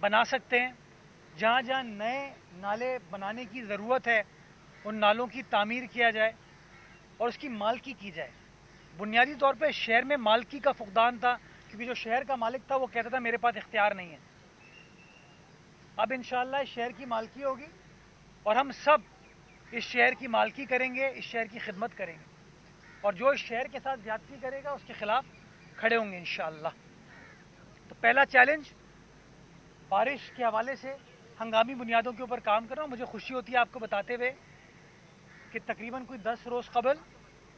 बना सकते हैं। जहाँ जहाँ नए नाले बनाने की ज़रूरत है उन नालों की तामीर किया जाए और उसकी मालिकी की जाए। बुनियादी तौर पे शहर में मालिकी का फुकदान था, क्योंकि जो शहर का मालिक था वो कहता था मेरे पास इख्तियार नहीं है। अब इंशाअल्लाह इस शहर की मालिकी होगी और हम सब इस शहर की मालिकी करेंगे, इस शहर की खिदमत करेंगे, और जो इस शहर के साथ ज्यादती करेगा उसके खिलाफ खड़े होंगे इंशाअल्लाह। तो पहला चैलेंज बारिश के हवाले से हंगामी बुनियादों के ऊपर काम कर रहा हूँ। मुझे खुशी होती है आपको बताते हुए कि तकरीबन कोई 10 रोज़ कबल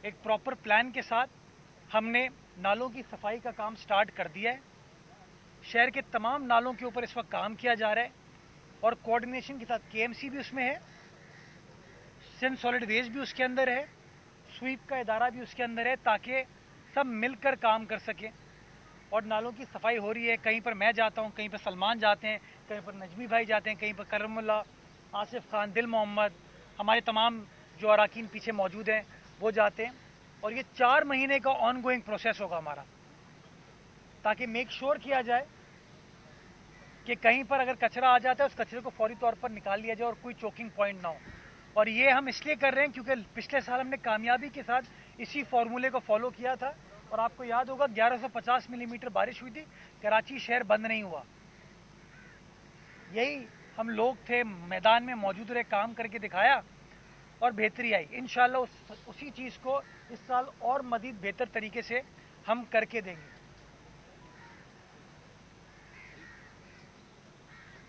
एक प्रॉपर प्लान के साथ हमने नालों की सफाई का काम स्टार्ट कर दिया है। शहर के तमाम नालों के ऊपर इस वक्त काम किया जा रहा है और कोऑर्डिनेशन के साथ केएमसी भी उसमें है, सिंध सॉलिड वेस्ट भी उसके अंदर है, स्वीप का इदारा भी उसके अंदर है, ताकि सब मिलकर काम कर सकें और नालों की सफाई हो रही है। कहीं पर मैं जाता हूँ, कहीं पर सलमान जाते हैं, कहीं पर नजमी भाई जाते हैं, कहीं पर करमुल्ला, आसिफ खान, दिल मोहम्मद, हमारे तमाम जो अरकान पीछे मौजूद हैं वो जाते हैं। और ये 4 महीने का ऑन गोइंग प्रोसेस होगा हमारा, ताकि मेक श्योर किया जाए कि कहीं पर अगर कचरा आ जाता है उस कचरे को फौरी तौर पर निकाल लिया जाए और कोई चोकिंग पॉइंट ना हो। और ये हम इसलिए कर रहे हैं क्योंकि पिछले साल हमने कामयाबी के साथ इसी फॉर्मूले को फॉलो किया था और आपको याद होगा 1150 मिलीमीटर बारिश हुई थी, कराची शहर बंद नहीं हुआ। यही हम लोग थे, मैदान में मौजूद रहे, काम करके दिखाया और बेहतरी आई। इंशाल्लाह उसी चीज़ को इस साल और मज़ीद बेहतर तरीके से हम करके देंगे।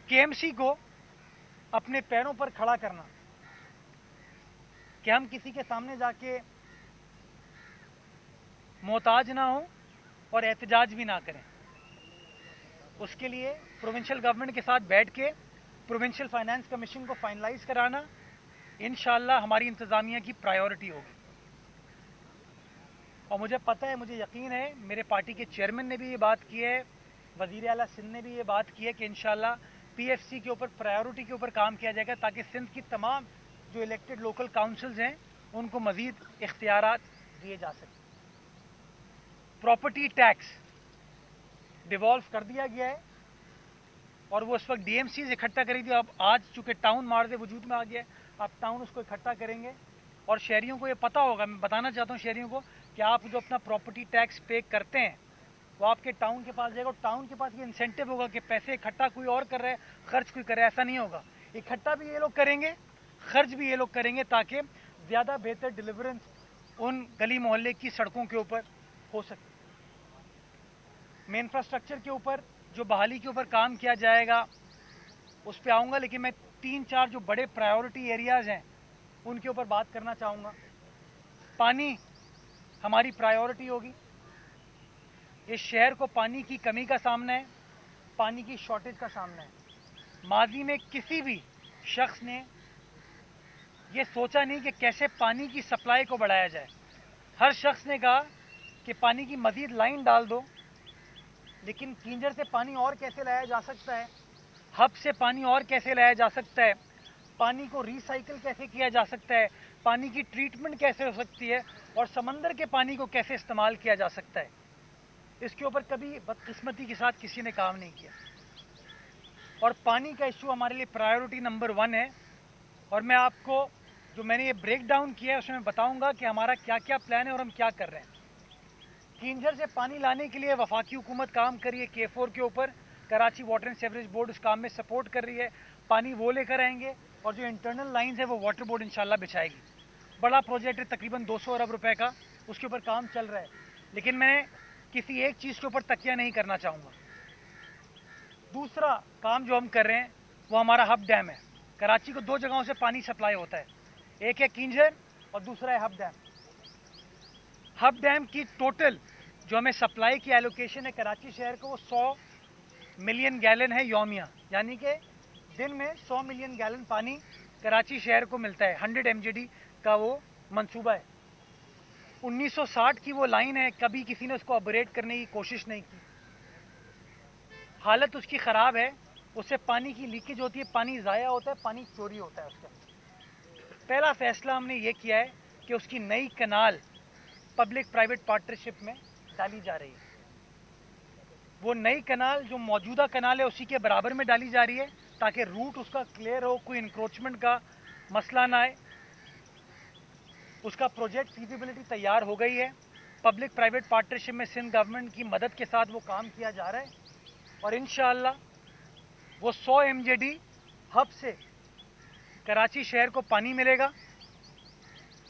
केएमसी को अपने पैरों पर खड़ा करना, कि हम किसी के सामने जाके मोहताज ना हो और एहतजाज भी ना करें, उसके लिए प्रोविंशियल गवर्नमेंट के साथ बैठ के प्रोविंशियल फाइनेंस कमीशन को फाइनलाइज कराना इंशाल्लाह हमारी इंतज़ामिया की प्रायोरिटी होगी। और मुझे पता है, मुझे यकीन है, मेरे पार्टी के चेयरमैन ने भी ये बात की है, वज़ीर आला सिंध ने भी ये बात की है कि इंशाल्लाह पीएफसी के ऊपर प्रायोरिटी के ऊपर काम किया जाएगा, ताकि सिंध की तमाम जो इलेक्टेड लोकल काउंसिल्स हैं उनको मज़ीद इख्तियारात दिए जा सकें। प्रॉपर्टी टैक्स डिवॉल्व कर दिया गया है और वो इस वक्त डीएमसीज इकट्ठा करी थी। अब आज चूंकि टाउन मार्ज वजूद में आ गया है, अब टाउन उसको इकट्ठा करेंगे और शहरियों को ये पता होगा। मैं बताना चाहता हूँ शहरियों को कि आप जो अपना प्रॉपर्टी टैक्स पे करते हैं वो आपके टाउन के पास जाएगा और टाउन के पास ये इंसेंटिव होगा कि पैसे इकट्ठा कोई और कर रहा है, खर्च कोई कर रहा है। ऐसा नहीं होगा, इकट्ठा भी ये लोग करेंगे, खर्च भी ये लोग करेंगे, ताकि ज़्यादा बेहतर डिलीवरेंस उन गली मोहल्ले की सड़कों के ऊपर हो सके। मैं इंफ्रास्ट्रक्चर के ऊपर जो बहाली के ऊपर काम किया जाएगा उस पर आऊँगा, लेकिन मैं 3-4 जो बड़े प्रायोरिटी एरियाज़ हैं उनके ऊपर बात करना चाहूँगा। पानी हमारी प्रायोरिटी होगी। इस शहर को पानी की कमी का सामना है, पानी की शॉर्टेज का सामना है। माजी में किसी भी शख्स ने ये सोचा नहीं कि कैसे पानी की सप्लाई को बढ़ाया जाए। हर शख्स ने कहा कि पानी की मज़ीद लाइन डाल दो, लेकिन किंजर से पानी और कैसे लाया जा सकता है, हब से पानी और कैसे लाया जा सकता है, पानी को रिसाइकिल कैसे किया जा सकता है, पानी की ट्रीटमेंट कैसे हो सकती है और समंदर के पानी को कैसे इस्तेमाल किया जा सकता है, इसके ऊपर कभी बदकिस्मती के साथ किसी ने काम नहीं किया। और पानी का इशू हमारे लिए प्रायोरिटी नंबर 1 है। और मैं आपको जो मैंने ये ब्रेक डाउन किया है उसमें बताऊंगा कि हमारा क्या क्या प्लान है और हम क्या कर रहे हैं। किंजर से पानी लाने के लिए वफाकी हुकूमत काम कर रही है K4 के ऊपर, Karachi water and sewerage board उस काम में सपोर्ट कर रही है। पानी वो लेकर आएंगे और जो इंटरनल लाइंस है वो वाटर बोर्ड इंशाल्लाह बिछाएगी। बड़ा प्रोजेक्ट है, तकरीबन 200 अरब रुपए का, उसके ऊपर काम चल रहा है। लेकिन मैं किसी एक चीज़ के ऊपर तकिया नहीं करना चाहूँगा। दूसरा काम जो हम कर रहे हैं वो हमारा हब डैम है। कराची को 2 जगहों से पानी सप्लाई होता है, एक है किंजर और दूसरा है हब डैम। हब डैम की टोटल जो हमें सप्लाई की एलोकेशन है कराची शहर को, वो 100 मिलियन गैलन है यौमिया, यानी कि दिन में 100 मिलियन गैलन पानी कराची शहर को मिलता है। 100 MGD का वो मंसूबा है। 1960 की वो लाइन है, कभी किसी ने उसको ऑपरेट करने की कोशिश नहीं की। हालत उसकी ख़राब है, उससे पानी की लीकेज होती है, पानी ज़ाया होता है, पानी चोरी होता है उसका। पहला फैसला हमने ये किया है कि उसकी नई कनाल पब्लिक प्राइवेट पार्टनरशिप में डाली जा रही है। वो नई कनाल जो मौजूदा कनाल है उसी के बराबर में डाली जा रही है ताकि रूट उसका क्लियर हो, कोई इंक्रोचमेंट का मसला ना आए। उसका प्रोजेक्ट फीजिबिलिटी तैयार हो गई है। पब्लिक प्राइवेट पार्टनरशिप में सिंध गवर्नमेंट की मदद के साथ वो काम किया जा रहा है और इंशाअल्लाह वो 100 MJD हब से कराची शहर को पानी मिलेगा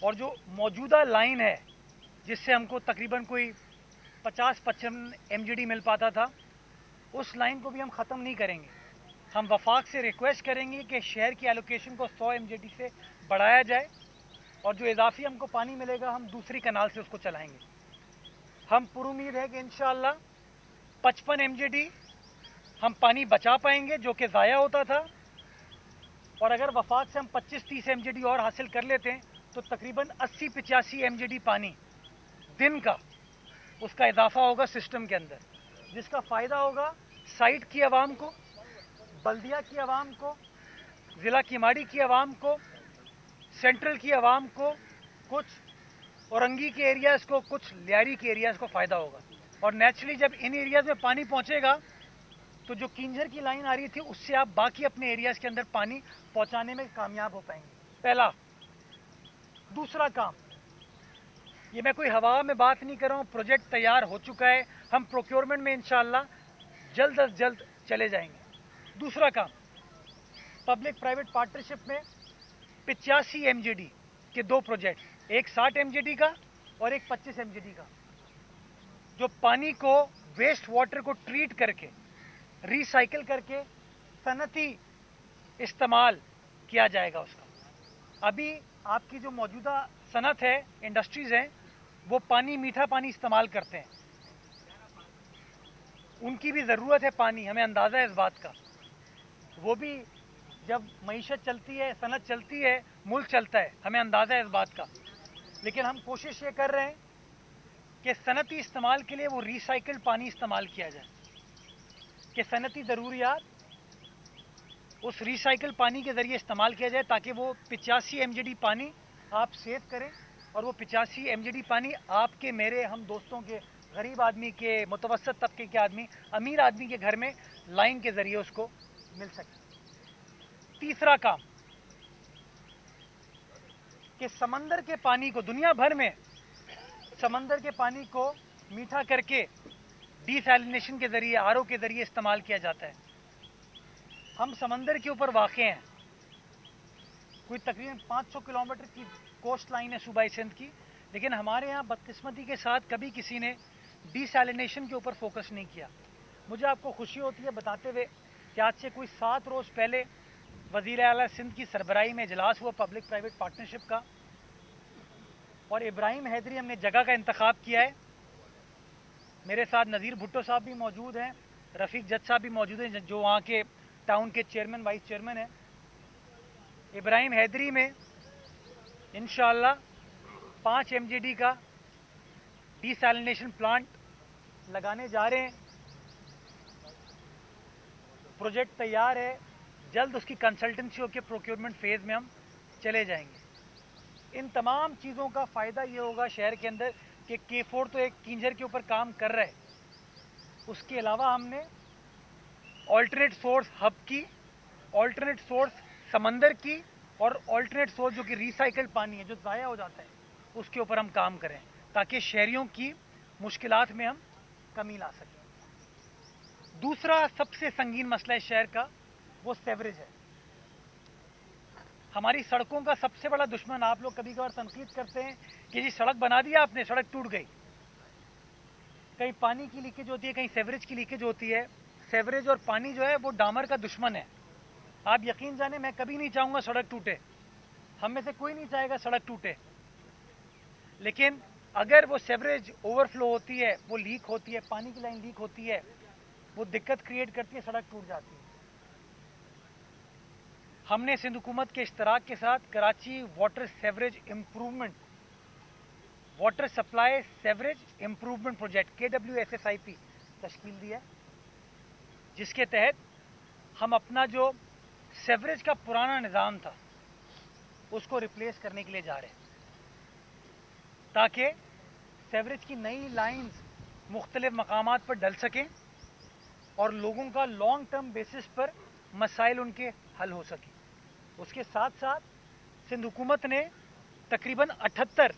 और जो मौजूदा लाइन है जिससे हमको तकरीबन कोई 50-55 MJD मिल पाता था, उस लाइन को भी हम ख़त्म नहीं करेंगे। हम वफाक से रिक्वेस्ट करेंगे कि शहर की एलोकेशन को 100 MJD से बढ़ाया जाए और जो इजाफी हमको पानी मिलेगा हम दूसरी कनाल से उसको चलाएंगे। हम पुरुमीद है कि इंशाअल्लाह 55 MJD हम पानी बचा पाएंगे जो कि ज़ाया होता था और अगर वफाक से हम 25-30 MJD और हासिल कर लेते हैं तो तकरीबन 80-85 MJD पानी दिन का उसका इजाफा होगा सिस्टम के अंदर, जिसका फ़ायदा होगा साइट की आवाम को, बल्दिया की आवाम को, ज़िला किमाड़ी की आवाम को, सेंट्रल की आवाम को, कुछ औरंगी के एरियाज़ को, कुछ लियारी के एरियाज़ को फ़ायदा होगा। और नेचुरली जब इन एरियाज़ में पानी पहुँचेगा तो जो किंजर की लाइन आ रही थी उससे आप बाकी अपने एरियाज़ के अंदर पानी पहुँचाने में कामयाब हो पाएंगे। पहला। दूसरा काम, ये मैं कोई हवा में बात नहीं कर रहा हूँ, प्रोजेक्ट तैयार हो चुका है, हम प्रोक्योरमेंट में इंशाअल्लाह जल्द अज जल्द चले जाएंगे। दूसरा काम, पब्लिक प्राइवेट पार्टनरशिप में 85 MJD के 2 प्रोजेक्ट, एक 60 MJD का और एक 25 MJD का, जो पानी को वेस्ट वाटर को ट्रीट करके रिसाइकिल करके सनती इस्तेमाल किया जाएगा उसका। अभी आपकी जो मौजूदा सनत है, इंडस्ट्रीज़ हैं, वो पानी मीठा पानी इस्तेमाल करते हैं, उनकी भी ज़रूरत है पानी, हमें अंदाज़ा है इस बात का। वो भी जब मईशत चलती है, सनत चलती है, मुल्क चलता है, हमें अंदाज़ा है इस बात का। लेकिन हम कोशिश ये कर रहे हैं कि सनती इस्तेमाल के लिए वो रिसाइकिल्ड पानी इस्तेमाल किया जाए, कि सनती ज़रूरियात उस रिसाइकिल पानी के ज़रिए इस्तेमाल किया जाए ताकि वो 85 MJD पानी आप सेव करें और वो 85 MJD पानी आपके, मेरे, हम दोस्तों के, गरीब आदमी के, मुतवसत तबके के आदमी, अमीर आदमी के घर में लाइन के ज़रिए उसको मिल सके। तीसरा काम, कि समंदर के पानी को, दुनिया भर में समंदर के पानी को मीठा करके डिसैलिनेशन के ज़रिए, RO के ज़रिए इस्तेमाल किया जाता है। हम समंदर के ऊपर वाक़ हैं, कोई तकरीबन 500 किलोमीटर की कोस्ट लाइन है सूबाई सिंध की, लेकिन हमारे यहाँ बदकिस्मती के साथ कभी किसी ने डिसैलिनेशन के ऊपर फोकस नहीं किया। मुझे आपको खुशी होती है बताते हुए कि आज से कोई 7 रोज़ पहले वज़ीर आला सिंध की सरबराही में इजलास हुआ पब्लिक प्राइवेट पार्टनरशिप का और इब्राहिम हैदरी हमने जगह का इंतखाब किया है। मेरे साथ नज़ीर भुट्टो साहब भी मौजूद हैं, रफ़ीक जज साहब भी मौजूद हैं जो वहाँ के टाउन के चेयरमैन वाइस चेयरमैन हैं। इब्राहिम हैदरी में इंशाअल्लाह 5 MJD का डिसैलिनेशन प्लांट लगाने जा रहे हैं। प्रोजेक्ट तैयार है, जल्द उसकी कंसल्टेंसी होकर प्रोक्योरमेंट फेज़ में हम चले जाएंगे। इन तमाम चीज़ों का फ़ायदा ये होगा शहर के अंदर कि K4 तो एक किंजर के ऊपर काम कर रहा है, उसके अलावा हमने ऑल्टरनेट सोर्स हब की, ऑल्टरनेट सोर्स समंदर की और ऑल्टरनेट सोर्स जो कि रिसाइकल्ड पानी है जो ज़ाया हो जाता है, उसके ऊपर हम काम करें ताकि शहरियों की मुश्किलात में हम कमी ला सकें। दूसरा सबसे संगीन मसला है शहर का, वो सेवरेज है। हमारी सड़कों का सबसे बड़ा दुश्मन, आप लोग कभी कभार तनकीद करते हैं कि जी सड़क बना दिया आपने, सड़क टूट गई। कहीं पानी की लीकेज होती है, कहीं सेवरेज की लीकेज होती है। सेवरेज और पानी जो है वो डामर का दुश्मन है। आप यकीन जाने, मैं कभी नहीं चाहूँगा सड़क टूटे, हम में से कोई नहीं चाहेगा सड़क टूटे, लेकिन अगर वो सेवरेज ओवरफ्लो होती है, वो लीक होती है, पानी की लाइन लीक होती है, वो दिक्कत क्रिएट करती है, सड़क टूट जाती है। हमने सिंध हुकूमत के इश्तराक के साथ Karachi water sewerage improvement, water supply sewerage improvement project KWSSIP तश्कील दी है, जिसके तहत हम अपना जो सेवरेज का पुराना निज़ाम था उसको रिप्लेस करने के लिए जा रहे हैं ताकि सेवरेज की नई लाइंस मुख्तलिफ मकामात पर डल सकें और लोगों का लॉन्ग टर्म बेसिस पर मसाइल उनके हल हो सके। उसके साथ साथ सिंध हुकूमत ने तकरीबन 78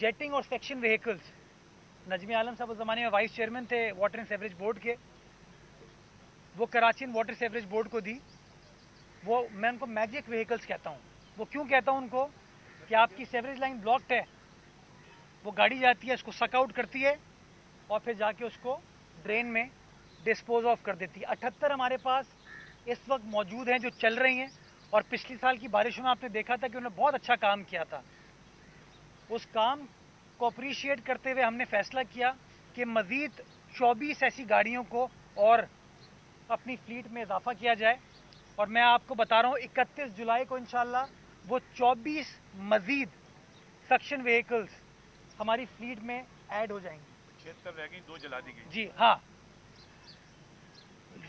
जेटिंग और सेक्शन व्हीकल्स, नजमी आलम साहब उस ज़माने में वाइस चेयरमैन थे वाटर एंड सेवरेज बोर्ड के, वो कराची वाटर सेवरेज बोर्ड को दी। वो मैं उनको मैजिक व्हीकल्स कहता हूँ। वो क्यों कहता हूँ उनको कि आपकी सेवरेज लाइन ब्लॉक्ड है, वो गाड़ी जाती है, उसको सक आउट करती है और फिर जाके उसको ड्रेन में डिस्पोज ऑफ कर देती है। 78 हमारे पास इस वक्त मौजूद हैं जो चल रही हैं, और पिछले साल की बारिशों में आपने देखा था कि उन्होंने बहुत अच्छा काम किया था। उस काम को अप्रिशिएट करते हुए हमने फैसला किया कि मज़ीद 24 ऐसी गाड़ियों को और अपनी फ्लीट में इजाफा किया जाए। और मैं आपको बता रहा हूँ 31 जुलाई को इंशाल्लाह वो 24 मज़ीद सक्शन व्हीकल्स हमारी फ्लीट में ऐड हो जाएंगी। 76 रह गई, 2 जला दी गई। जी हाँ,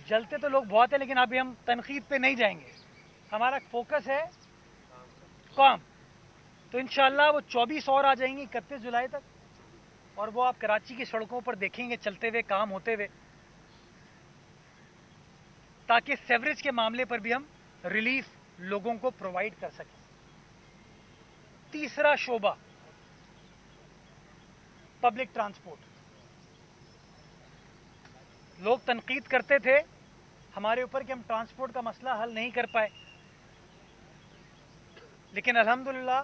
जलते तो लोग बहुत है, लेकिन अभी हम तनकीद पे नहीं जाएंगे, हमारा फोकस है काम। तो इंशाल्लाह वो 24 और आ जाएंगी 31 जुलाई तक, और वो आप कराची की सड़कों पर देखेंगे चलते हुए, काम होते हुए, ताकि सेवरेज के मामले पर भी हम रिलीफ लोगों को प्रोवाइड कर सकें। तीसरा शोबा पब्लिक ट्रांसपोर्ट। लोग तनकीद करते थे हमारे ऊपर कि हम ट्रांसपोर्ट का मसला हल नहीं कर पाए, लेकिन अल्हम्दुलिल्लाह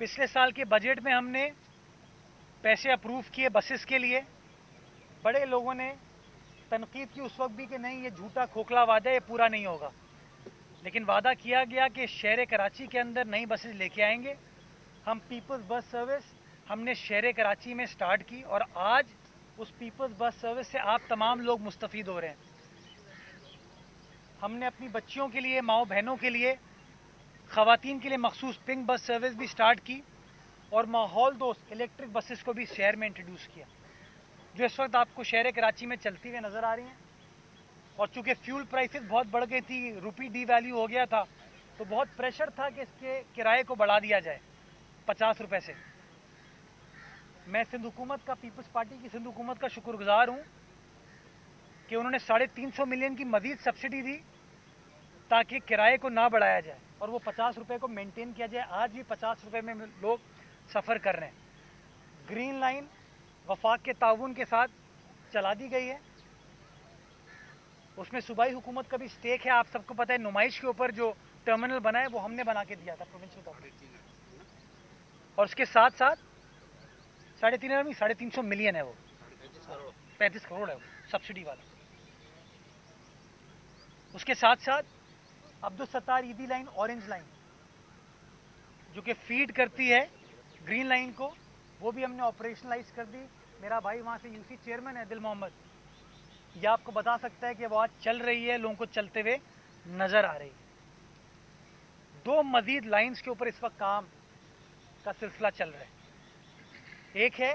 पिछले साल के बजट में हमने पैसे अप्रूव किए बसेस के लिए। बड़े लोगों ने तनकीद की उस वक्त भी कि नहीं, ये झूठा खोखला वादा, ये पूरा नहीं होगा, लेकिन वादा किया गया कि शहर कराची के अंदर नई बसेस लेके आएंगे। हम पीपल्स बस सर्विस हमने शहर कराची में स्टार्ट की, और आज उस पीपल्स बस सर्विस से आप तमाम लोग मुस्तफ़ीद हो रहे हैं। हमने अपनी बच्चियों के लिए, माओ बहनों के लिए, ख़वातीन के लिए मखसूस पिंक बस सर्विस भी स्टार्ट की, और माहौल दोस्त इलेक्ट्रिक बसेस को भी शहर में इंट्रोड्यूस किया, जो इस वक्त आपको शहर कराची में चलती हुई नज़र आ रही हैं। और चूँकि फ्यूल प्राइसेस बहुत बढ़ गई थी, रुपी डी वैल्यू हो गया था, तो बहुत प्रेशर था कि इसके किराए को बढ़ा दिया जाए 50 रुपये से। मैं सिंध हुकूमत का, पीपल्स पार्टी की सिंध हुकूमत का शुक्रगुजार हूँ कि उन्होंने 350 मिलियन की मजीद सब्सिडी दी ताकि किराए को ना बढ़ाया जाए, और वो 50 रुपये को मेंटेन किया जाए। आज भी 50 रुपये में लोग सफ़र कर रहे हैं। ग्रीन लाइन वफाक के ताउन के साथ चला दी गई है, उसमें सूबाई हुकूमत का भी स्टेक है। आप सबको पता है, नुमाइश के ऊपर जो टर्मिनल बना है वो हमने बना के दिया था, प्रोविंशियल गवर्नमेंट। और उसके साथ साथ 350 मिलियन है, वो 35 करोड़ है वो सब्सिडी वाला। उसके साथ साथ अब्दुल सत्तार ईदी लाइन, ऑरेंज लाइन, जो कि फीड करती है ग्रीन लाइन को, वो भी हमने ऑपरेशनलाइज कर दी। मेरा भाई वहाँ से यूसी चेयरमैन है दिल मोहम्मद, ये आपको बता सकता है कि वो आज चल रही है, लोगों को चलते हुए नज़र आ रही है। 2 मजीद लाइंस के ऊपर इस वक्त काम का सिलसिला चल रहा है। एक है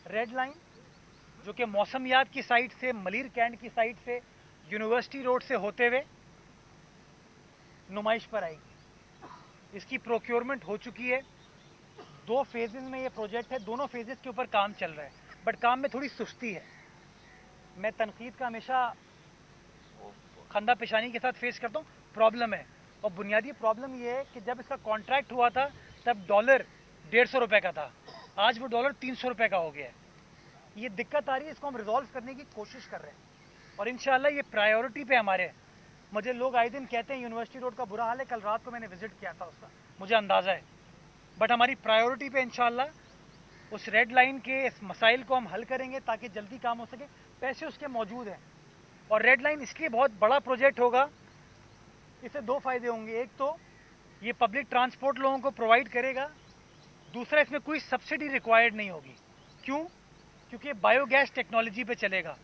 रेड लाइन, जो कि मौसमियात की साइड से, मलिर कैंट की साइड से, यूनिवर्सिटी रोड से होते हुए नुमाइश पर आएगी। इसकी प्रोक्योरमेंट हो चुकी है। 2 फेजेस में ये प्रोजेक्ट है, दोनों फेजेस के ऊपर काम चल रहा है, बट काम में थोड़ी सुस्ती है। मैं तनकीद का हमेशा खंदा पेशानी के साथ फेस करता हूँ। प्रॉब्लम है, और बुनियादी प्रॉब्लम ये है कि जब इसका कॉन्ट्रैक्ट हुआ था तब डॉलर 150 रुपये का था, आज वो डॉलर 300 रुपये का हो गया है। ये दिक्कत आ रही है, इसको हम रिजॉल्व करने की कोशिश कर रहे हैं, और इंशाल्लाह ये प्रायोरिटी पे हमारे है। मुझे लोग आए दिन कहते हैं यूनिवर्सिटी रोड का बुरा हाल है, कल रात को मैंने विजिट किया था उसका, मुझे अंदाज़ा है, बट हमारी प्रायोरिटी पे इंशाल्लाह उस रेड लाइन के इस मसाइल को हम हल करेंगे ताकि जल्दी काम हो सके। पैसे उसके मौजूद हैं, और रेड लाइन इसलिए बहुत बड़ा प्रोजेक्ट होगा, इससे 2 फ़ायदे होंगे। एक तो ये पब्लिक ट्रांसपोर्ट लोगों को प्रोवाइड करेगा, दूसरा इसमें कोई सब्सिडी रिक्वायर्ड नहीं होगी। क्यों? क्योंकि बायोगैस टेक्नोलॉजी पे चलेगा।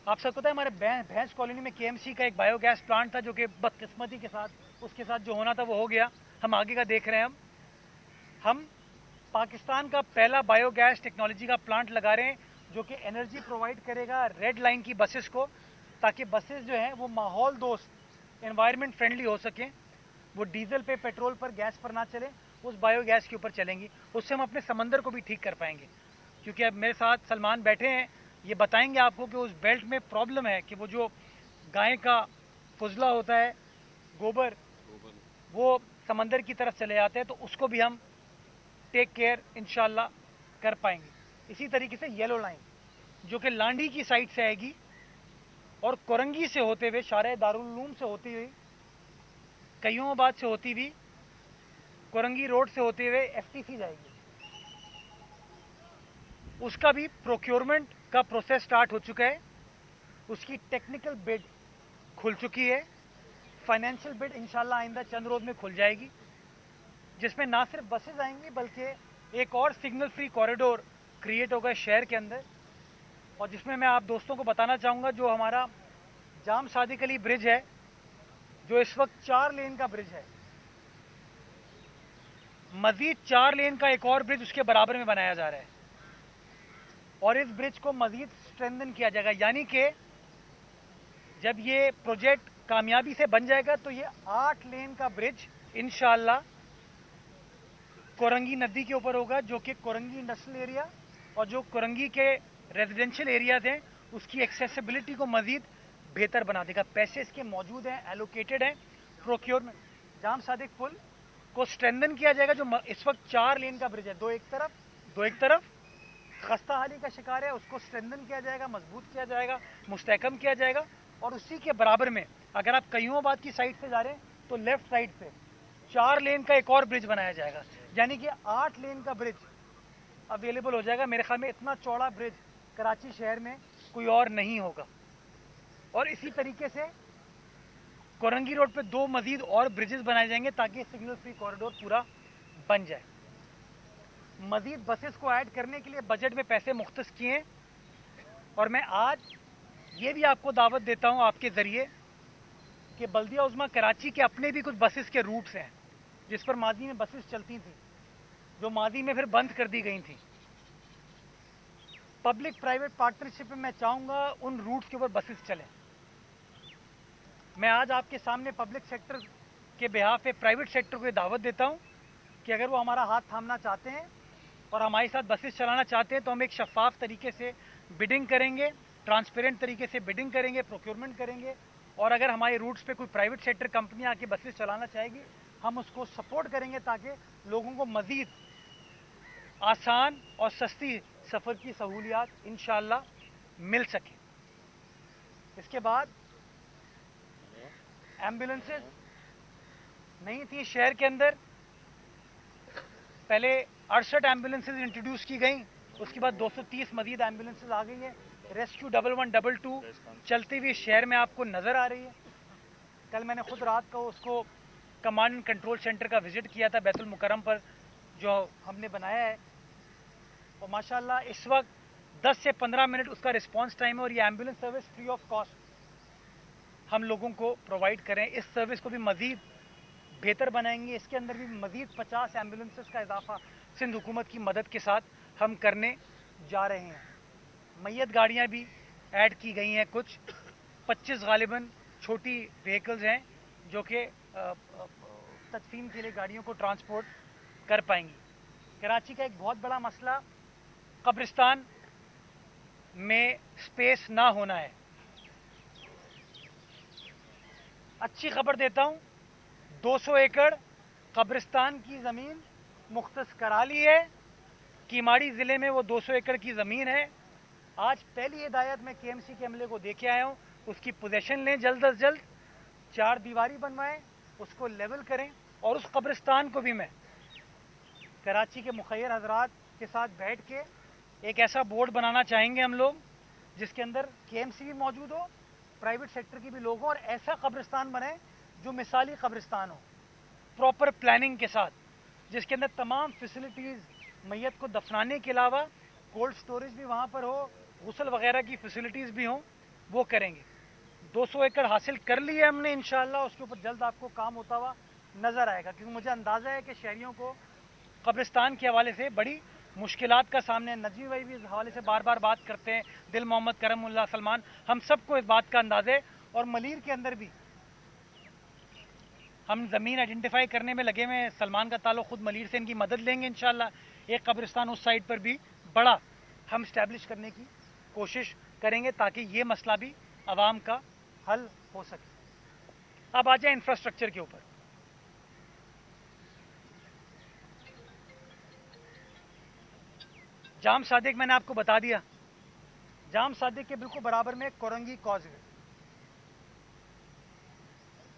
आप सबको पता है हमारे भैंस कॉलोनी में केएमसी का एक बायोगैस प्लांट था, जो कि बदकिस्मती के साथ उसके साथ जो होना था वो हो गया। हम आगे का देख रहे हैं। हम पाकिस्तान का पहला बायोगैस टेक्नोलॉजी का प्लांट लगा रहे हैं, जो कि एनर्जी प्रोवाइड करेगा रेड लाइन की बसेस को, ताकि बसेस जो हैं वो माहौल दोस्त, एनवायरनमेंट फ्रेंडली हो सकें। वो डीजल पे, पेट्रोल पर, गैस पर ना चले, उस बायोगैस के ऊपर चलेंगी। उससे हम अपने समंदर को भी ठीक कर पाएंगे। क्योंकि अब मेरे साथ सलमान बैठे हैं, ये बताएंगे आपको कि उस बेल्ट में प्रॉब्लम है कि वो जो गाय का फुजला होता है, गोबर, वो समंदर की तरफ चले जाते हैं, तो उसको भी हम टेक केयर इंशाल्लाह कर पाएंगे। इसी तरीके से येलो लाइन जो कि लांडी की साइड से आएगी और कोरंगी से होते हुए, शारे दारुल उलूम से होती हुई, कयूमाबाद से होती हुई, कोरंगी रोड से होते हुए एफटीसी जाएगी। उसका भी प्रोक्योरमेंट का प्रोसेस स्टार्ट हो चुका है, उसकी टेक्निकल बिड खुल चुकी है, फाइनेंशियल बिड इंशाल्लाह आइंदा चंद रोज में खुल जाएगी, जिसमें ना सिर्फ बसेज आएंगी बल्कि एक और सिग्नल फ्री कॉरिडोर क्रिएट होगा शहर के अंदर। और जिसमें मैं आप दोस्तों को बताना चाहूँगा, जो हमारा जाम सादिक अली ब्रिज है, जो इस वक्त 4 लेन का ब्रिज है, मजीद 4 लेन का एक और ब्रिज उसके बराबर में बनाया जा रहा है और इस ब्रिज को मजीद स्ट्रेंथन किया जाएगा। यानी कि जब ये प्रोजेक्ट कामयाबी से बन जाएगा तो ये 8 लेन का ब्रिज इंशाल्लाह कोरंगी नदी के ऊपर होगा, जो कि कोरंगी इंडस्ट्रियल एरिया और जो कोरंगी के रेजिडेंशियल एरियाज हैं उसकी एक्सेसिबिलिटी को मजीद बेहतर बना देगा। पैसे इसके मौजूद हैं, एलोकेटेड हैं। प्रोक्योरमेंट जाम सादिक पुल को स्ट्रेंथन किया जाएगा, जो इस वक्त 4 लेन का ब्रिज है, दो एक तरफ खस्ता हाली का शिकार है, उसको स्ट्रेंथन किया जाएगा, मजबूत किया जाएगा, मुस्तहकम किया जाएगा। और उसी के बराबर में अगर आप कयूमाबाद की साइड से जा रहे हैं तो लेफ्ट साइड से 4 लेन का एक और ब्रिज बनाया जाएगा, यानी कि 8 लेन का ब्रिज अवेलेबल हो जाएगा। मेरे ख्याल में इतना चौड़ा ब्रिज कराची शहर में कोई और नहीं होगा। और इसी तरीके से कोरंगी रोड पे 2 मजीद और ब्रिजेस बनाए जाएंगे ताकि सिग्नल फ्री कॉरिडोर पूरा बन जाए। मजीद बसेस को ऐड करने के लिए बजट में पैसे मुख्तस किए, और मैं आज ये भी आपको दावत देता हूँ आपके ज़रिए कि बल्दिया उज़्मा कराची के अपने भी कुछ बसेस के रूट्स हैं जिस पर माजी में बसेस चलती थी, जो माजी में फिर बंद कर दी गई थी। पब्लिक प्राइवेट पार्टनरशिप में मैं चाहूँगा उन रूट्स के ऊपर बसेस चलें। मैं आज आपके सामने पब्लिक सेक्टर के बिहाफ पे प्राइवेट सेक्टर को ये दावत देता हूँ कि अगर वो हमारा हाथ थामना चाहते हैं और हमारे साथ बसेस चलाना चाहते हैं तो हम एक शफाफ तरीके से बिडिंग करेंगे, ट्रांसपेरेंट तरीके से बिडिंग करेंगे, प्रोक्योरमेंट करेंगे। और अगर हमारे रूट्स पे कोई प्राइवेट सेक्टर कंपनी आके बसेस चलाना चाहेगी, हम उसको सपोर्ट करेंगे ताकि लोगों को मज़ीद आसान और सस्ती सफ़र की सहूलियात इंशाअल्लाह मिल सके। इसके बाद एम्बुलेंसेस नहीं थी शहर के अंदर, पहले 68 एम्बुलेंसेस इंट्रोड्यूस की गई, उसके बाद 230 मजीद एम्बुलेंसेस आ गई हैं। रेस्क्यू 1112 चलती हुई शहर में आपको नज़र आ रही है। कल मैंने खुद रात को उसको कमांड एंड कंट्रोल सेंटर का विजिट किया था बैतुल मुकर्रम पर, जो हमने बनाया है, और माशाल्लाह इस वक्त 10 से 15 मिनट उसका रिस्पांस टाइम है। और ये ambulance service free of cost हम लोगों को प्रोवाइड करें। इस सर्विस को भी मज़ीद बेहतर बनाएंगे। इसके अंदर भी मज़ीद 50 एम्बुलेंसेस का इजाफा सिंध हुकूमत की मदद के साथ हम करने जा रहे हैं। मैयत गाड़ियाँ भी ऐड की गई हैं, कुछ 25 गालिबन छोटी व्हीकल्स हैं जो कि तदफीन के लिए गाड़ियों को ट्रांसपोर्ट कर पाएंगी। कराची का एक बहुत बड़ा मसला कब्रिस्तान में स्पेस ना होना है। अच्छी खबर देता हूँ, 200 एकड़ कब्रिस्तान की ज़मीन मुख्तस करा ली है। कीमाड़ी ज़िले में वो 200 एकड़ की ज़मीन है। आज पहली हिदायत मैं केएमसी के अमले को देके आया हूँ, उसकी पोजीशन लें, जल्द अज जल्द 4 दीवारी बनवाएं, उसको लेवल करें। और उस कब्रिस्तान को भी मैं कराची के मुखैर हजरात के साथ बैठ के एक ऐसा बोर्ड बनाना चाहेंगे हम लोग जिसके अंदर केएमसी भी मौजूद हो, प्राइवेट सेक्टर के भी लोग हों, और ऐसा कब्रिस्तान बने जो मिसाली कब्रिस्तान हो, प्रॉपर प्लानिंग के साथ, जिसके अंदर तमाम फैसिलिटीज़ मैयत को दफनाने के अलावा कोल्ड स्टोरेज भी वहाँ पर हो, गुस्ल वगैरह की फैसिलिटीज़ भी हों, वो करेंगे। 200 एकड़ हासिल कर लिए हमने इंशाअल्लाह, उसके ऊपर जल्द आपको काम होता हुआ नज़र आएगा, क्योंकि मुझे अंदाज़ा है कि शहरियों को कब्रिस्तान के हवाले से बड़ी मुश्किलात का सामने, नजमी भाई भी इस हवाले से बार बार बात करते हैं, दिल मोहम्मद करमुल्लाह सलमान, हम सबको इस बात का अंदाज़ा है। और मलीर के अंदर भी हम ज़मीन आइडेंटिफाई करने में लगे हुए हैं। सलमान का ताल्लुक़ खुद मलीर से, इनकी मदद लेंगे इंशाअल्लाह। एक कब्रिस्तान उस साइड पर भी बड़ा हम इस्टेब्लिश करने की कोशिश करेंगे ताकि ये मसला भी आवाम का हल हो सके। अब आ जाए इंफ्रास्ट्रक्चर के ऊपर। जाम सादिक मैंने आपको बता दिया, जाम सादिक के बिल्कुल बराबर में कोरंगी कॉजवे।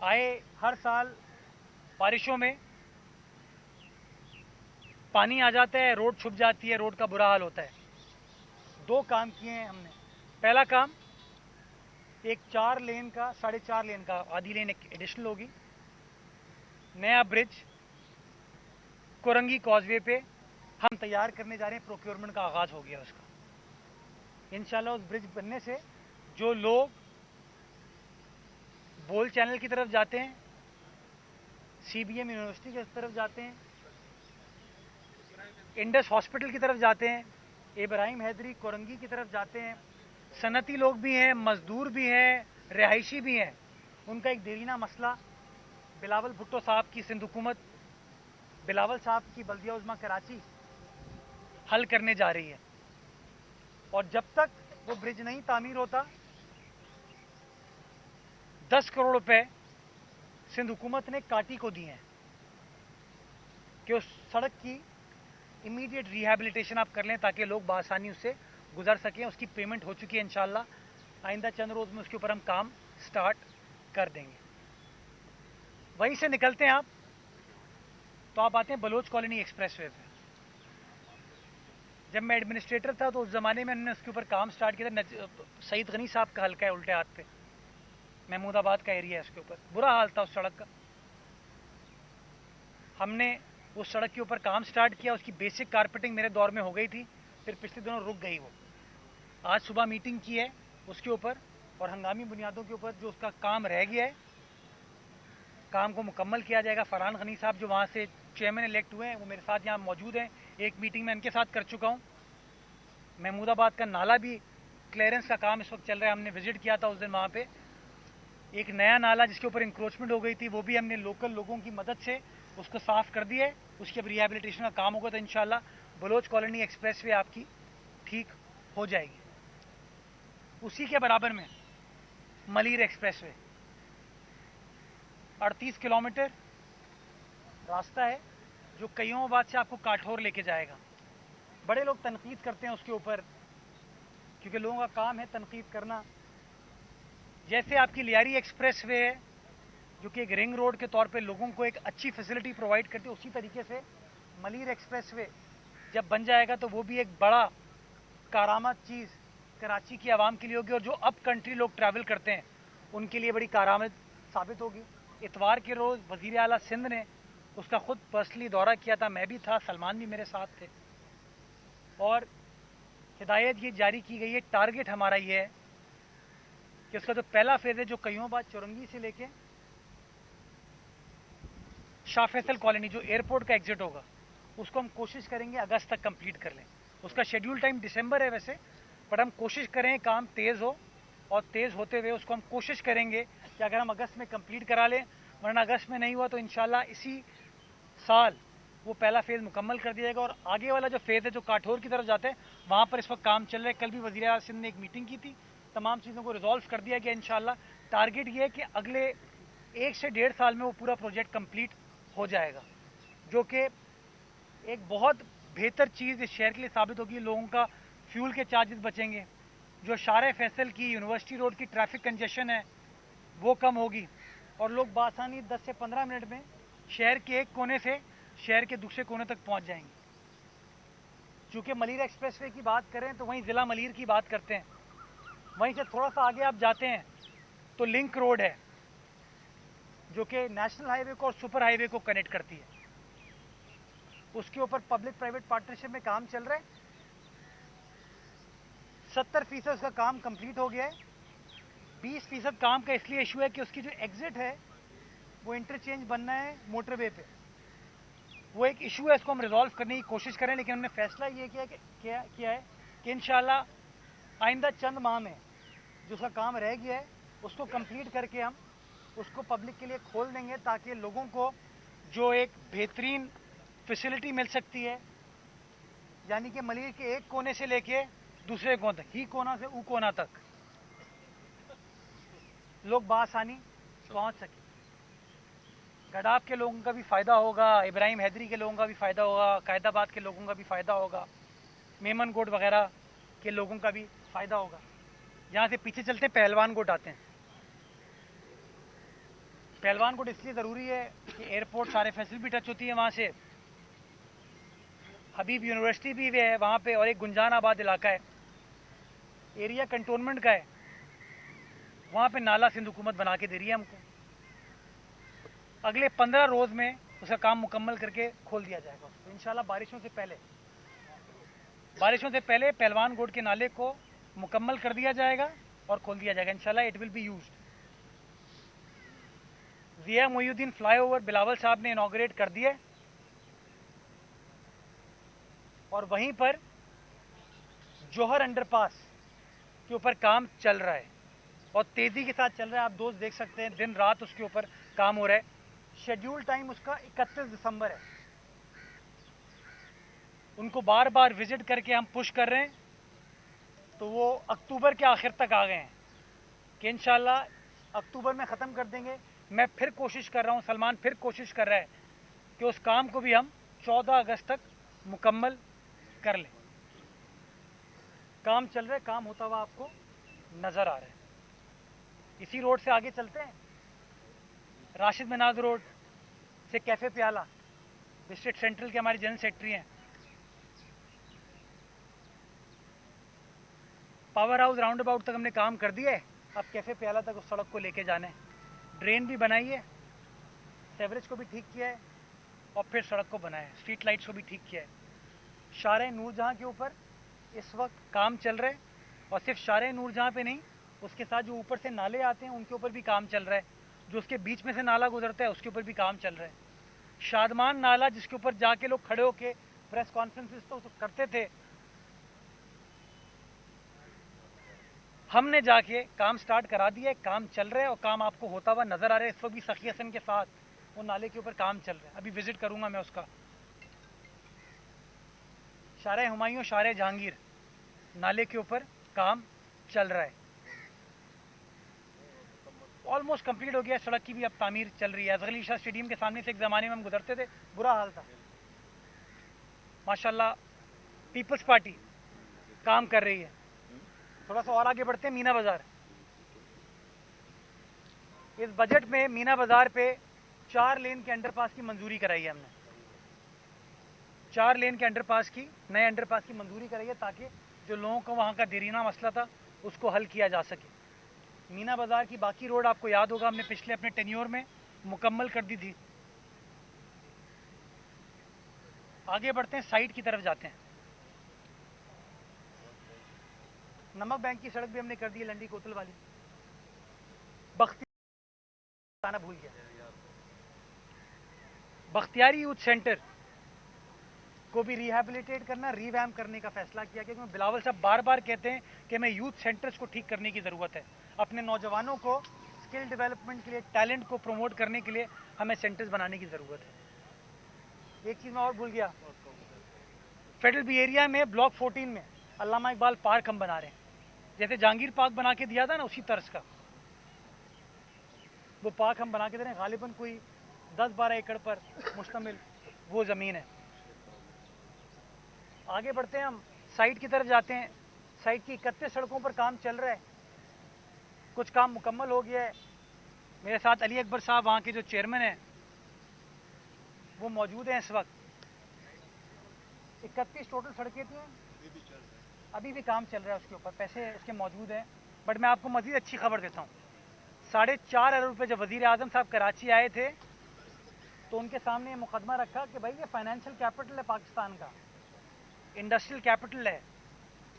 आए हर साल बारिशों में पानी आ जाता है, रोड छुप जाती है, रोड का बुरा हाल होता है। 2 काम किए हैं हमने। पहला काम, एक 4 लेन का, 4.5 लेन का, आधी लेन एक एडिशनल होगी, नया ब्रिज कोरंगी कॉजवे पे हम तैयार करने जा रहे हैं। प्रोक्योरमेंट का आगाज़ हो गया उसका। इंशाल्लाह उस ब्रिज बनने से जो लोग बोल चैनल की तरफ जाते हैं, CBM यूनिवर्सिटी की तरफ जाते हैं, इंडस हॉस्पिटल की तरफ जाते हैं, इब्राहिम हैदरी कोरंगी की तरफ जाते हैं, सनती लोग भी हैं, मजदूर भी हैं, रिहायशी भी हैं, उनका एक देरीना मसला बिलावल भुट्टो साहब की सिंध हुकूमत, बिलावल साहब की बल्दिया उज़्मा कराची हल करने जा रही है। और जब तक वो ब्रिज नहीं तामीर होता, 10 करोड़ रुपए सिंध हुकूमत ने काटी को दिए हैं कि उस सड़क की इमीडिएट रिहैबिलिटेशन आप कर लें ताकि लोग बआसानी उससे गुजर सकें। उसकी पेमेंट हो चुकी है, इंशाल्लाह आइंदा चंद रोज़ में उसके ऊपर हम काम स्टार्ट कर देंगे। वहीं से निकलते हैं आप, तो आप आते हैं बलोच कॉलोनी एक्सप्रेसवे पे। जब मैं एडमिनिस्ट्रेटर था तो उस ज़माने में हमने उसके ऊपर काम स्टार्ट किया था। सईद गनी साहब का हल्का है उल्टे हाथ पे, महमूदाबाद का एरिया है, उसके ऊपर बुरा हाल था उस सड़क का। हमने उस सड़क के ऊपर काम स्टार्ट किया, उसकी बेसिक कारपेटिंग मेरे दौर में हो गई थी, फिर पिछले दिनों रुक गई वो। आज सुबह मीटिंग की है उसके ऊपर, और हंगामी बुनियादों के ऊपर जो उसका काम रह गया है, काम को मुकम्मल किया जाएगा। फरहान गनी साहब जो वहाँ से चेयरमैन इलेक्ट हुए हैं, वो मेरे साथ यहाँ मौजूद हैं। एक मीटिंग में उनके साथ कर चुका हूँ। महमूदाबाद का नाला भी क्लियरेंस का काम इस वक्त चल रहा है। हमने विजिट किया था उस दिन वहाँ पे। एक नया नाला जिसके ऊपर इंक्रोचमेंट हो गई थी, वो भी हमने लोकल लोगों की मदद से उसको साफ़ कर दिया है। उसकी अब रिहैबिलिटेशन का काम होगा, तो इंशाल्लाह बलोच कॉलोनी एक्सप्रेसवे आपकी ठीक हो जाएगी। उसी के बराबर में मलीर एक्सप्रेसवे 38 किलोमीटर रास्ता है जो कईयोंबाद से आपको काठौर लेके जाएगा। बड़े लोग तनकीद करते हैं उसके ऊपर, क्योंकि लोगों का काम है तनकीद करना। जैसे आपकी लियारी एक्सप्रेसवे है जो कि एक रिंग रोड के तौर पे लोगों को एक अच्छी फैसिलिटी प्रोवाइड करती है, उसी तरीके से मलीर एक्सप्रेसवे जब बन जाएगा तो वो भी एक बड़ा कारामद चीज़ कराची की आवाम के लिए होगी, और जो अप कंट्री लोग ट्रैवल करते हैं उनके लिए बड़ी कारामद साबित होगी। इतवार के रोज़ वज़ीर आला सिंध ने उसका खुद पर्सनली दौरा किया था, मैं भी था, सलमान भी मेरे साथ थे, और हिदायत ये जारी की गई है। टारगेट हमारा ये है कि उसका जो पहला फेज़ है जो कईयोंबाद चौरंगी से लेके शाह फैसल कॉलोनी जो एयरपोर्ट का एग्जिट होगा, उसको हम कोशिश करेंगे अगस्त तक कंप्लीट कर लें। उसका शेड्यूल टाइम दिसंबर है वैसे, पर हम कोशिश करें काम तेज़ हो, और तेज़ होते हुए उसको हम कोशिश करेंगे कि अगर हम अगस्त में कंप्लीट करा लें, वरना अगस्त में नहीं हुआ तो इंशाल्लाह इसी साल वो पहला फेज़ मुकम्मल कर दिया जाएगा। और आगे वाला जो फेज़ है जो काठौर की तरफ जाता है, वहाँ पर इस वक्त काम चल रहा है। कल भी वज़ीर आला सिंध ने एक मीटिंग की थी, तमाम चीज़ों को रिजॉल्व कर दिया गया इंशाल्लाह। टारगेट ये है कि अगले 1 से 1.5 साल में वो पूरा प्रोजेक्ट कंप्लीट हो जाएगा, जो कि एक बहुत बेहतर चीज़ इस शहर के लिए साबित होगी। लोगों का फ्यूल के चार्जेस बचेंगे, जो शार फैसल की यूनिवर्सिटी रोड की ट्रैफिक कंजेशन है वो कम होगी, और लोग बासानी 10 से 15 मिनट में शहर के एक कोने से शहर के दूसरे कोने तक पहुंच जाएंगे। चूँकि मलीर एक्सप्रेसवे की बात करें तो वहीं ज़िला मलीर की बात करते हैं। वहीं से थोड़ा सा आगे आप जाते हैं तो लिंक रोड है जो कि नेशनल हाईवे को और सुपर हाईवे को कनेक्ट करती है। उसके ऊपर पब्लिक प्राइवेट पार्टनरशिप में काम चल रहा है। 70% उसका काम कंप्लीट हो गया है। 20% काम का इसलिए इशू है कि उसकी जो एग्जिट है वो इंटरचेंज बनना है मोटरवे पे, वो एक इशू है, इसको हम रिजॉल्व करने की कोशिश करें। लेकिन हमने फैसला ये किया है कि इंशाल्लाह आइंदा चंद माह में जो उसका काम रह गया है उसको कंप्लीट करके हम उसको पब्लिक के लिए खोल देंगे, ताकि लोगों को जो एक बेहतरीन फैसिलिटी मिल सकती है, यानी कि मलीर के एक कोने से लेके दूसरे कोने तक, ही कोना से ऊ कोना तक लोग बासानी पहुंच सके। गडाफ के लोगों का भी फ़ायदा होगा, इब्राहिम हैदरी के लोगों का भी फ़ायदा होगा, कायदाबाद के लोगों का भी फ़ायदा होगा, मेमन गोट वगैरह के लोगों का भी फ़ायदा होगा। यहाँ से पीछे चलते पहलवान गोट आते हैं। पहलवान गोट इसलिए ज़रूरी है कि एयरपोर्ट सारे फैसिलिटी टच होती है वहाँ से, हबीब यूनिवर्सिटी भी है वहाँ पे, और एक गुंजान आबाद इलाका है, एरिया कंटोनमेंट का है। वहाँ पे नाला सिंध हुकूमत बना के दे रही है हमको। अगले 15 रोज़ में उसका काम मुकम्मल करके खोल दिया जाएगा। तो इंशाल्लाह बारिशों से पहले पहलवान गोट के नाले को मुकम्मल कर दिया जाएगा और खोल दिया जाएगा इंशाल्लाह। It will be used. Zia Moinuddin flyover Bilawal साहब ने इनॉग्रेट कर दिया और वहीं पर जौहर अंडरपास के ऊपर काम चल रहा है और तेज़ी के साथ चल रहा है। आप दोस्त देख सकते हैं दिन रात उसके ऊपर काम हो रहा है। शेड्यूल टाइम उसका 31 दिसंबर है। उनको बार बार विजिट करके हम पुश कर रहे हैं, तो वो अक्टूबर के आखिर तक आ गए हैं कि इंशाल्लाह अक्टूबर में ख़त्म कर देंगे। मैं फिर कोशिश कर रहा हूँ, सलमान फिर कोशिश कर रहा है कि उस काम को भी हम 14 अगस्त तक मुकम्मल कर लें। काम चल रहा है, काम होता हुआ आपको नज़र आ रहा है। इसी रोड से आगे चलते हैं, राशिद मिनाज रोड से कैफ़े प्याला, डिस्ट्रिक्ट सेंट्रल के हमारे जनरल सेक्रेटरी हैं। पावर हाउस राउंड अबाउट तक हमने काम कर दिया है, अब कैफ़े प्याला तक उस सड़क को लेके जाना है। ड्रेन भी बनाई है, सेवरेज को भी ठीक किया है और फिर सड़क को बनाया है, स्ट्रीट लाइट्स को भी ठीक किया है। शारे नूरजहाँ के ऊपर इस वक्त काम चल रहा है और सिर्फ शारे नूरजहाँ पे नहीं, उसके साथ जो ऊपर से नाले आते हैं उनके ऊपर भी काम चल रहा है। जो उसके बीच में से नाला गुजरता है उसके ऊपर भी काम चल रहा है। शादमान नाला जिसके ऊपर जाके लोग खड़े होके प्रेस कॉन्फ्रेंसेस तो करते थे, हमने जाके काम स्टार्ट करा दिया है। काम चल रहा है और काम आपको होता हुआ नज़र आ रहा है। इस वक्त भी सखी हसन के साथ वो नाले के ऊपर काम चल रहा है, अभी विजिट करूंगा मैं उसका। शारे हुमायूं, शारे जहांगीर नाले के ऊपर काम चल रहा है, ऑलमोस्ट कंप्लीट हो गया। सड़क की भी अब तामीर चल रही है। अजहर अली शाह स्टेडियम के सामने से एक ज़माने में हम गुजरते थे, बुरा हाल था। माशाल्लाह पीपल्स पार्टी काम कर रही है। थोड़ा सा और आगे बढ़ते हैं, मीना बाज़ार। इस बजट में मीना बाज़ार पे 4 लेन के अंडरपास की मंजूरी कराई है हमने। 4 लेन के अंडरपास की, नए अंडरपास की मंजूरी कराई है ताकि जो लोगों को वहाँ का देरीना मसला था उसको हल किया जा सके। मीना बाज़ार की बाकी रोड आपको याद होगा हमने पिछले अपने टेन्योर में मुकम्मल कर दी थी। आगे बढ़ते हैं, साइड की तरफ जाते हैं। नमक बैंक की सड़क भी हमने कर दी है, लंडी कोतल वाली। बताना भूल गया, बख्तियारी यूथ सेंटर को भी रिहैबिलिटेट करना, रिवैम्प करने का फैसला किया, क्योंकि बिलावल साहब बार बार कहते हैं कि हमें यूथ सेंटर्स को ठीक करने की ज़रूरत है। अपने नौजवानों को स्किल डेवलपमेंट के लिए, टैलेंट को प्रमोट करने के लिए हमें सेंटर्स बनाने की ज़रूरत है। एक चीज़ मैं और भूल गया, फेडरल बी एरिया में ब्लॉक 14 में अल्लामा इकबाल पार्क हम बना रहे हैं। जैसे जहांगीर पार्क बना के दिया था ना, उसी तर्ज का वो पार्क हम बना के दे रहे हैं। गालिबन कोई 10-12 एकड़ पर मुश्तमिल वो ज़मीन है। आगे बढ़ते हैं, हम साइट की तरफ जाते हैं। साइट की 31 सड़कों पर काम चल रहा है, कुछ काम मुकम्मल हो गया है। मेरे साथ अली अकबर साहब वहाँ के जो चेयरमैन हैं वो मौजूद हैं इस वक्त। 31 टोटल सड़कें थी, अभी भी काम चल रहा है उसके ऊपर, पैसे उसके मौजूद हैं। बट मैं आपको मज़ीद अच्छी खबर देता हूँ। 4.5 अरब रुपये जब वज़ीर आज़म साहब कराची आए थे तो उनके सामने ये मुकदमा रखा कि भाई ये फाइनेंशियल कैपिटल है पाकिस्तान का, इंडस्ट्रियल कैपिटल है,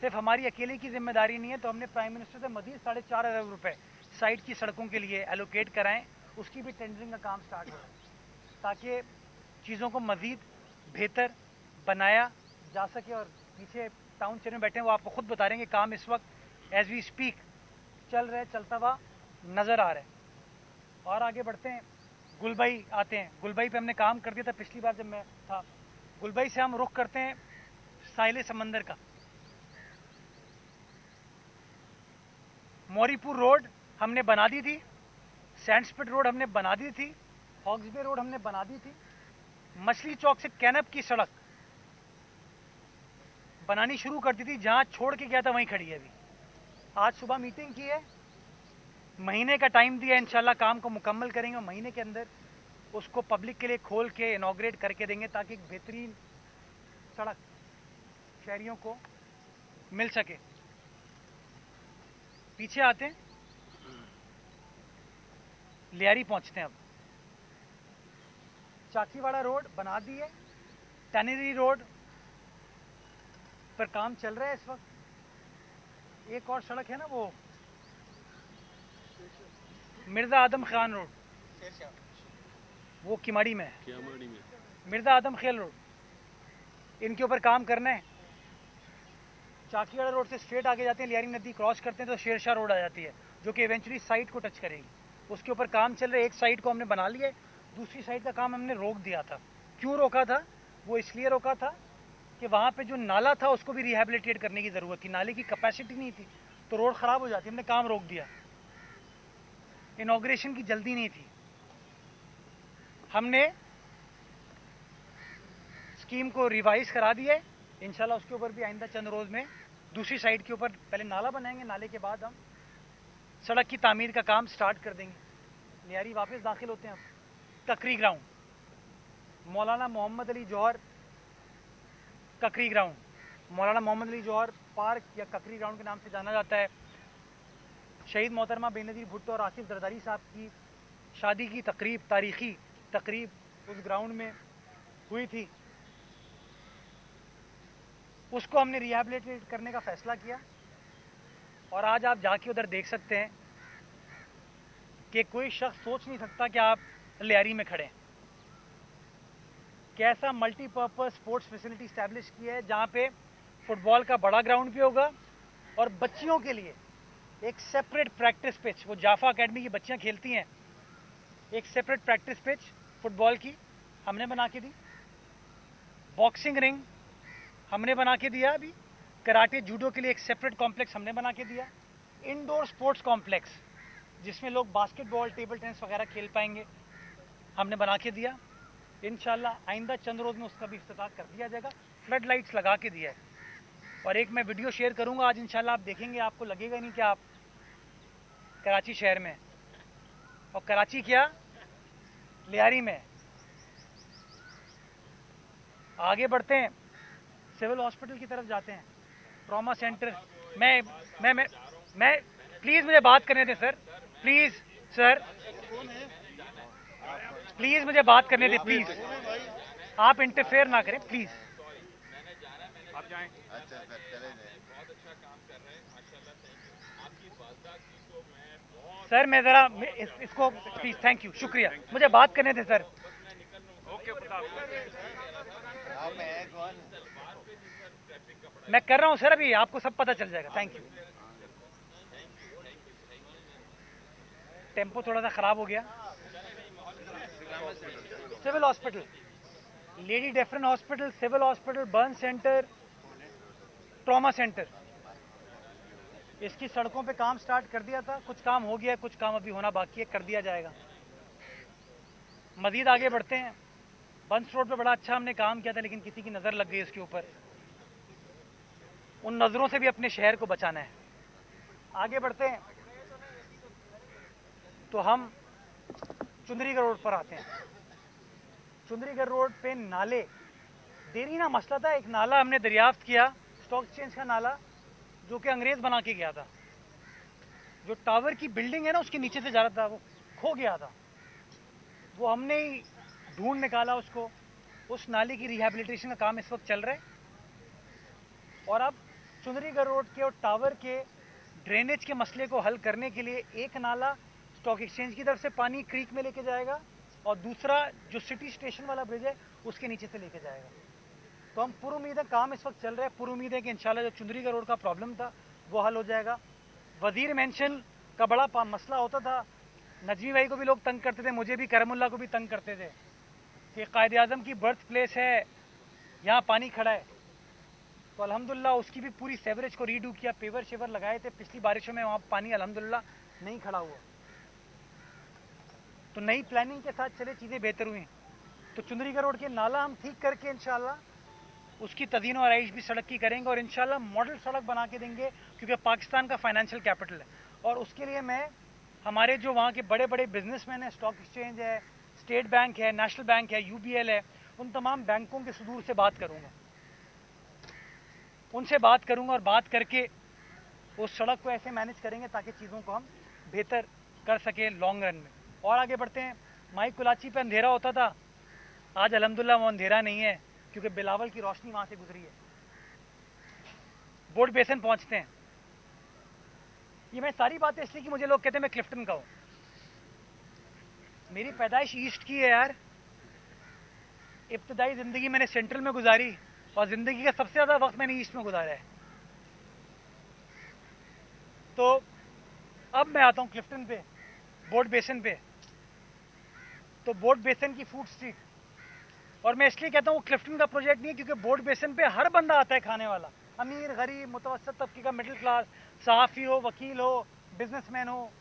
सिर्फ हमारी अकेले की जिम्मेदारी नहीं है। तो हमने प्राइम मिनिस्टर से मज़ीद 4.5 अरब रुपये साइट की सड़कों के लिए एलोकेट कराएं। उसकी भी टेंडरिंग का काम स्टार्ट हो ताकि चीज़ों को मज़ीद बेहतर बनाया जा सके। और पीछे टाउन चेयर में बैठे हैं, वो आपको खुद बता रहे हैं कि काम इस वक्त एज वी स्पीक चल रहा है, चलता हुआ नज़र आ रहा है। और आगे बढ़ते हैं, गुलबई आते हैं। गुलबई पे हमने काम कर दिया था पिछली बार जब मैं था। गुलबई से हम रुख करते हैं साहिल समंदर का। मोरीपुर रोड हमने बना दी थी, सैंडस्पिट रोड हमने बना दी थी, हॉक्सबे रोड हमने बना दी थी, मछली चौक से कैनप की सड़क बनानी शुरू कर दी थी, जहां छोड़ के गया था वहीं खड़ी है अभी। आज सुबह मीटिंग की है, महीने का टाइम दिया, इंशाल्लाह काम को मुकम्मल करेंगे और महीने के अंदर उसको पब्लिक के लिए खोल के इनॉग्रेट करके देंगे, ताकि एक बेहतरीन सड़क शहरियों को मिल सके। पीछे आते हैं, लियारी पहुंचते हैं। अब चाकीवाड़ा रोड बना दी है, टैनरी रोड पर काम चल रहा है इस वक्त। एक और सड़क है ना, वो मिर्जा आदम खान रोड, वो किमाड़ी में है, मिर्जा आदम खेल रोड, इनके ऊपर काम करना है। चाकीवाड़ा रोड से स्ट्रेट आगे जाते हैं, लियारी नदी क्रॉस करते हैं तो शेरशाह रोड आ जाती है, जो कि इवेंचुअली साइट को टच करेगी। उसके ऊपर काम चल रहा है। एक साइड को हमने बना लिया है, दूसरी साइड का काम हमने रोक दिया था। क्यों रोका था? वो इसलिए रोका था कि वहाँ पे जो नाला था उसको भी रिहेबिलिटेट करने की ज़रूरत थी, नाले की कैपेसिटी नहीं थी तो रोड ख़राब हो जाती, हमने काम रोक दिया। इनॉग्रेशन की जल्दी नहीं थी, हमने स्कीम को रिवाइज करा दिया है। इंशाल्लाह उसके ऊपर भी आइंदा चंद रोज़ में दूसरी साइड के ऊपर पहले नाला बनाएंगे, नाले के बाद हम सड़क की तामीर का काम स्टार्ट कर देंगे। लियारी वापस दाखिल होते हैं। अब ककरी ग्राउंड, मौलाना मोहम्मद अली जौहर ककरी ग्राउंड, मौलाना मोहम्मद अली जौहर पार्क या ककरी ग्राउंड के नाम से जाना जाता है। शहीद मोहतरमा बेनज़ीर भुट्टो और आसिफ जरदारी साहब की शादी की तकरीब, तारीखी तकरीब उस ग्राउंड में हुई थी। उसको हमने रिहेबिलिटेट करने का फैसला किया और आज आप जाके उधर देख सकते हैं कि कोई शख्स सोच नहीं सकता कि आप लियारी में खड़े हैं। कैसा मल्टीपर्पज़ स्पोर्ट्स फैसिलिटी इस्टेब्लिश किया है, जहाँ पे फुटबॉल का बड़ा ग्राउंड भी होगा और बच्चियों के लिए एक सेपरेट प्रैक्टिस पिच, वो जाफा अकेडमी की बच्चियाँ खेलती हैं, एक सेपरेट प्रैक्टिस पिच फुटबॉल की हमने बना के दी। बॉक्सिंग रिंग हमने बना के दिया। अभी कराटे जूडो के लिए एक सेपरेट कॉम्प्लेक्स हमने बना के दिया। इंडोर स्पोर्ट्स कॉम्प्लेक्स जिसमें लोग बास्केटबॉल, टेबल टेनिस वगैरह खेल पाएंगे, हमने बना के दिया। इंशाल्लाह आइंदा चंद रोज़ में उसका भी इफ्तिताह कर दिया जाएगा। फ्लड लाइट्स लगा के दिया है और एक मैं वीडियो शेयर करूंगा आज, इंशाल्लाह आप देखेंगे, आपको लगेगा नहीं कि आप कराची शहर में, और कराची क्या लियारी में। आगे बढ़ते हैं, सिविल हॉस्पिटल की तरफ जाते हैं, ट्रॉमा सेंटर। मैं प्लीज़ मुझे बात करने दें सर, प्लीज़ सर, प्लीज़ मुझे बात करने दें, प्लीज़ आप इंटरफेयर ना करें प्लीज़। आप जाएं। अच्छा सर, चले बहुत अच्छा काम कर रहे हैं माशाल्लाह, थैंक यू। आपकी वारदात की तो मैं सर, मैं ज़रा इसको प्लीज़, थैंक यू, शुक्रिया, मुझे बात करने दें सर। ओके, मैं कर रहा हूं सर, अभी आपको सब पता चल जाएगा। Thank you. टेम्पो थोड़ा सा खराब हो गया। Civil hospital, lady Dufferin hospital, civil hospital, burn centre, trauma centre, इसकी सड़कों पे काम स्टार्ट कर दिया था। कुछ काम हो गया, कुछ काम अभी होना बाकी है, कर दिया जाएगा। मजीद आगे बढ़ते हैं। बंस रोड पे बड़ा अच्छा हमने काम किया था, लेकिन किसी की नज़र लग गई उसके ऊपर। उन नज़रों से भी अपने शहर को बचाना है। आगे बढ़ते हैं तो हम चुंदरीगढ़ रोड पर आते हैं। चुंदरीगढ़ रोड पे नाले, देरीना मसला था। एक नाला हमने दरियाफ्त किया, स्टॉक एक्सचेंज का नाला, जो कि अंग्रेज बना के गया था। जो टावर की बिल्डिंग है ना, उसके नीचे से जा रहा था, वो खो गया था। वो हमने ही ढूंढ निकाला उसको। उस नाले की रिहेबिलिटेशन का काम इस वक्त चल रहा है और अब चुंदरीगढ़ रोड के और टावर के ड्रेनेज के मसले को हल करने के लिए एक नाला स्टॉक एक्सचेंज की तरफ से पानी क्रीक में लेके जाएगा और दूसरा जो सिटी स्टेशन वाला ब्रिज है उसके नीचे से लेके जाएगा। तो हम पूरी उम्मीद है, काम इस वक्त चल रहा है, पूरी उम्मीद है कि इंशाल्लाह जो चुंदरीगढ़ रोड का प्रॉब्लम था वो हल हो जाएगा। वजीर मेंशन का बड़ा मसला होता था, नजमी भाई को भी लोग तंग करते थे, मुझे भी, करमुल्ला को भी तंग करते थे कि कायद आज़म की बर्थ प्लेस है, यहाँ पानी खड़ा है। तो अल्हम्दुलिल्लाह उसकी भी पूरी सेवरेज को रीडू किया, पेवर शेवर लगाए थे। पिछली बारिशों में वहाँ पानी अल्हम्दुलिल्लाह नहीं खड़ा हुआ, तो नई प्लानिंग के साथ चले, चीज़ें बेहतर हुई। तो चुंदरी का रोड के नाला हम ठीक करके इंशाल्लाह उसकी तदीन और आइश भी सड़क की करेंगे और इंशाल्लाह मॉडल सड़क बना के देंगे, क्योंकि पाकिस्तान का फाइनेंशियल कैपिटल है। और उसके लिए मैं हमारे जो वहाँ के बड़े बड़े बिजनेसमैन हैं, स्टॉक एक्सचेंज है, स्टेट बैंक है, नेशनल बैंक है, यूबीएल है, उन तमाम बैंकों के सुदूर से बात करूँगा, उनसे बात करूँगा और बात करके उस सड़क को ऐसे मैनेज करेंगे ताकि चीज़ों को हम बेहतर कर सकें लॉन्ग रन में। और आगे बढ़ते हैं। माई कुलाची पे अंधेरा होता था, आज अल्हम्दुलिल्लाह वो अंधेरा नहीं है, क्योंकि बिलावल की रोशनी वहाँ से गुजरी है। बोर्ड बेसन पहुँचते हैं। ये मैं सारी बातें इसलिए कि मुझे लोग कहते हैं मैं क्लिफ्टन का हूँ। मेरी पैदाइश ईस्ट की है यार। इब्तदाई ज़िंदगी मैंने सेंट्रल में गुजारी और ज़िंदगी का सबसे ज़्यादा वक्त मैंने ईस्ट में गुजारा है। तो अब मैं आता हूँ क्लिफ्टन पे, बोर्ड बेसन पे। तो बोर्ड बेसन की फूड स्ट्रीट, और मैं इसलिए कहता हूँ वो क्लिफ्टन का प्रोजेक्ट नहीं है क्योंकि बोर्ड बेसन पे हर बंदा आता है खाने वाला, अमीर, गरीब, मुतवसत तबके का, मिडिल क्लास, सहाफ़ी हो, वकील हो, बिजनेसमैन हो,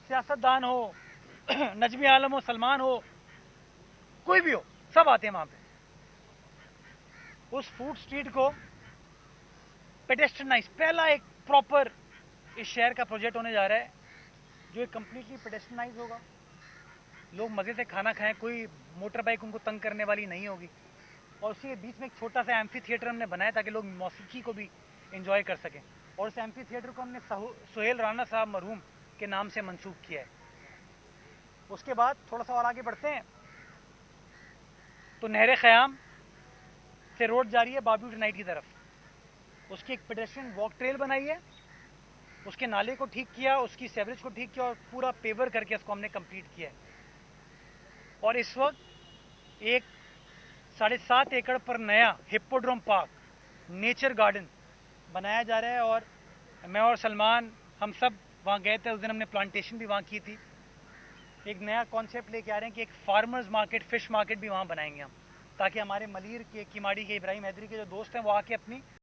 सियासतदान हो, नजमी आलम हो, सलमान हो, कोई भी हो, सब आते हैं वहाँ पे। उस फूड स्ट्रीट को पेडेस्ट्रियनाइज, पहला एक प्रॉपर इस शहर का प्रोजेक्ट होने जा रहा है जो एक कम्प्लीटली पेडेस्ट्रियनाइज होगा। लोग मज़े से खाना खाएं, कोई मोटर बाइक उनको तंग करने वाली नहीं होगी। और उसके बीच में एक छोटा सा एम्फी थिएटर हमने बनाया ताकि लोग मौसीकी को भी एंजॉय कर सकें। और उस एम्फी थिएटर को हमने सुहेल राना साहब मरहूम के नाम से मंसूब किया है। उसके बाद थोड़ा सा और आगे बढ़ते हैं तो नहर ख़याम से रोड जा रही है बाबू नाइट की तरफ। उसकी एक पेडेस्ट्रियन वॉक ट्रेल बनाई है, उसके नाले को ठीक किया, उसकी सेवरेज को ठीक किया और पूरा पेवर करके उसको हमने कंप्लीट किया है। और इस वक्त एक 7.5 एकड़ पर नया हिप्पोड्रोम पार्क, नेचर गार्डन बनाया जा रहा है। और मैं और सलमान हम सब वहाँ गए थे, उस दिन हमने प्लांटेशन भी वहाँ की थी। एक नया कॉन्सेप्ट लेके आ रहे हैं कि एक फार्मर्स मार्केट, फिश मार्केट भी वहाँ बनाएंगे हम, ताकि हमारे मलीर के, किमाड़ी के, इब्राहिम हैदरी के जो दोस्त हैं वो आके अपनी